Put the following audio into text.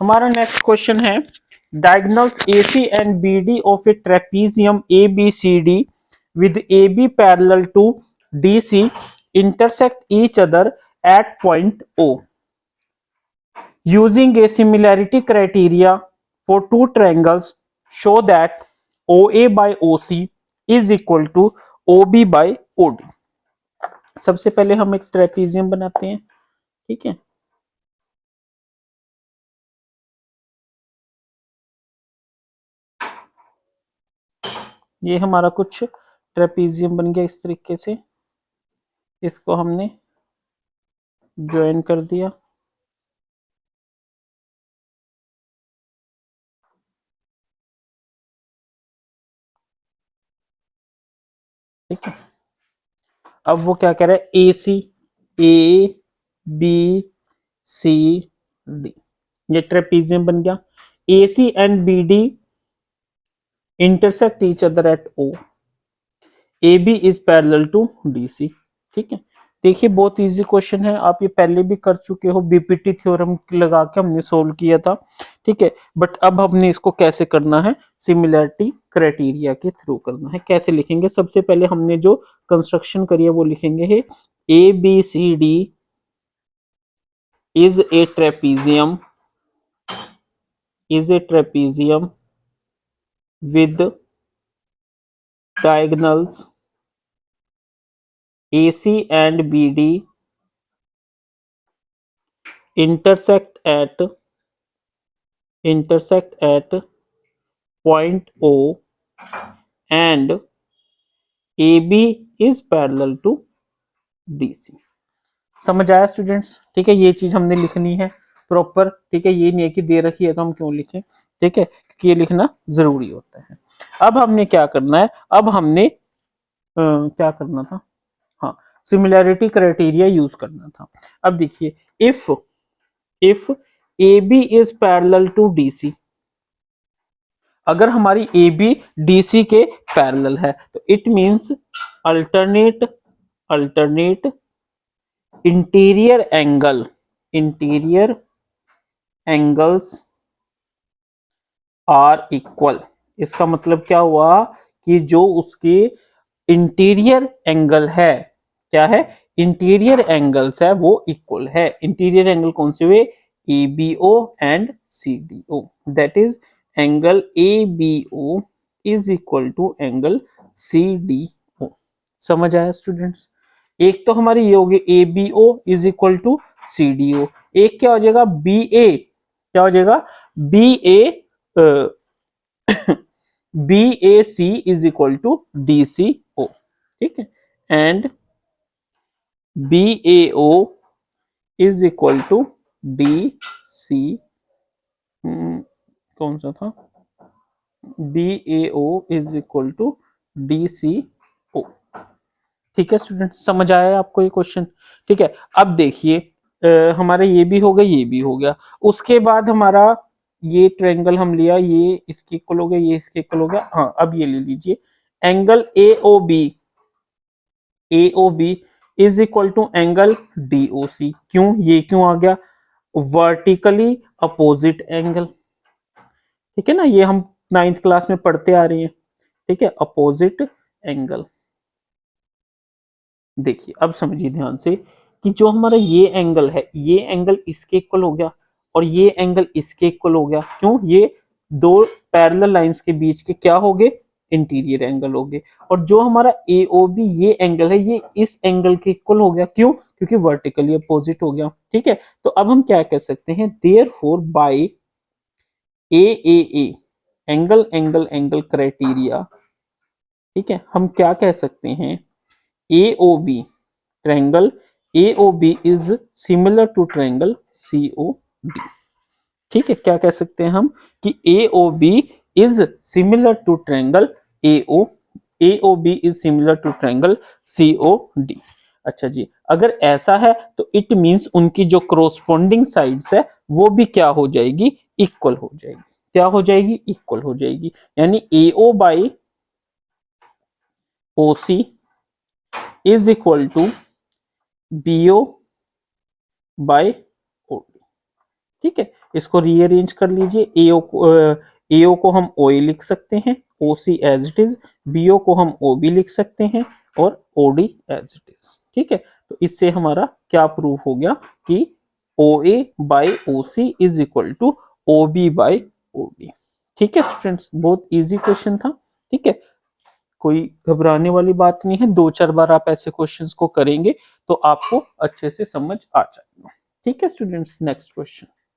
हमारा next question है diagonals AC and BD of a trapezium ABCD with AB parallel to DC intersect each other at point O. Using a similarity criteria for two triangles, show that OA by OC is equal to OB by OD. सबसे पहले हम एक trapezium बनाते हैं, ठीक है। ये हमारा कुछ ट्रेपीजियम बन गया इस तरीके से, इसको हमने ज्वाइन कर दिया। ठीक है, अब वो क्या कह रहा है, ACABCD, ये ट्रेपीजियम बन गया। AC and BD intersect each other at O. AB is parallel to DC। ठीक है, देखिए बहुत इजी क्वेश्चन है, आप ये पहले भी कर चुके हो, बीपीटी थ्योरम लगा के हमने सोल्व किया था। ठीक है, बट अब हमने इसको कैसे करना है, सिमिलैरिटी क्राइटेरिया के थ्रू करना है। कैसे लिखेंगे, सबसे पहले हमने जो कंस्ट्रक्शन करी है वो लिखेंगे है ABCD is a trapezium with diagonals AC and BD intersect at point O and AB is parallel to DC। समझ आया स्टूडेंट्स? ठीक है, ये चीज हमने लिखनी है प्रॉपर। ठीक है, ये नहीं है कि दे रखी है तो हम क्यों लिखें। ठीक है, क्योंकि ये लिखना जरूरी होता है। अब हमने क्या करना है, अब हमने क्या करना था, हाँ, सिमिलैरिटी क्राइटेरिया यूज करना था। अब देखिए, if AB is parallel to DC, अगर हमारी AB DC के पैरेलल है तो it means alternate interior angles are equal. इसका मतलब क्या हुआ कि जो उसके इंटीरियर एंगल है, क्या है, इंटीरियर एंगल्स है वो इक्वल है। इंटीरियर एंगल कौन से हुए, ABO and CDO, that is angle ABO is equal to angle CDO। समझ आया स्टूडेंट्स? एक तो हमारी ये होगी ABO is equal to CDO, एक क्या हो जाएगा BA, क्या हो जाएगा BAC is equal to DCO। ठीक है, and BAO is equal to DC, कौन सा था, BAO is equal to DCO। ठीक है स्टूडेंट, समझ आया आपको ये क्वेश्चन? ठीक है, अब देखिए हमारा ये भी हो गया, ये भी हो गया। उसके बाद हमारा ये ट्रायंगल हम लिया, ये इसके इक्वल हो गया, ये इसके इक्वल हो गया। हाँ, अब ये ले लीजिए angle AOB is equal to angle DOC। क्यों, ये क्यों आ गया, वर्टिकली अपोजिट एंगल। ठीक है ना, ये हम 9th क्लास में पढ़ते आ रहे हैं। ठीक है, अपोजिट एंगल। देखिए अब समझिए ध्यान से कि जो हमारा ये एंगल है, ये एंगल इसके इक्वल हो गया और ये एंगल इसके इक्वल हो गया। क्यों, ये दो पैरेलल लाइंस के बीच के क्या हो गए, इंटीरियर एंगल हो गए। और जो हमारा AOB ये एंगल है, ये इस एंगल के इक्वल हो गया। क्यों, क्योंकि वर्टिकली अपोजिट हो गया। ठीक है, तो अब हम क्या कह सकते हैं, therefore by AAA angle criteria, ठीक है, हम क्या कह सकते हैं, AOB triangle AOB is similar to triangle COD। ठीक है, क्या कह सकते हैं हम कि AOB is similar to triangle AOB is similar to triangle COD। अच्छा जी, अगर ऐसा है तो इट मींस उनकी जो क्रोस्पोंडिंग साइड्स है वो भी क्या हो जाएगी, इक्वल हो जाएगी। क्या हो जाएगी, इक्वल हो जाएगी। यानी AO by OC is equal to BO by OD। ठीक है, इसको रीअरेंज कर लीजिए। एओ को हम ओ ए लिख सकते हैं, ओ सी एज इट इज, बीओ को हम ओ बी लिख सकते हैं और ओडी एज इट इज। ठीक है, तो इससे हमारा क्या प्रूफ हो गया कि O A by O C is equal to O B by O D. ठीक है स्टूडेंट्स, बहुत इजी क्वेश्चन था। ठीक है, कोई घबराने वाली बात नहीं है, 2-4 बार आप ऐसे क्वेश्चंस को करेंगे तो आपको अच्छे से समझ आ जाएगा। ठीक है स्टूडेंट्स, नेक्स्ट क्वेश्चन।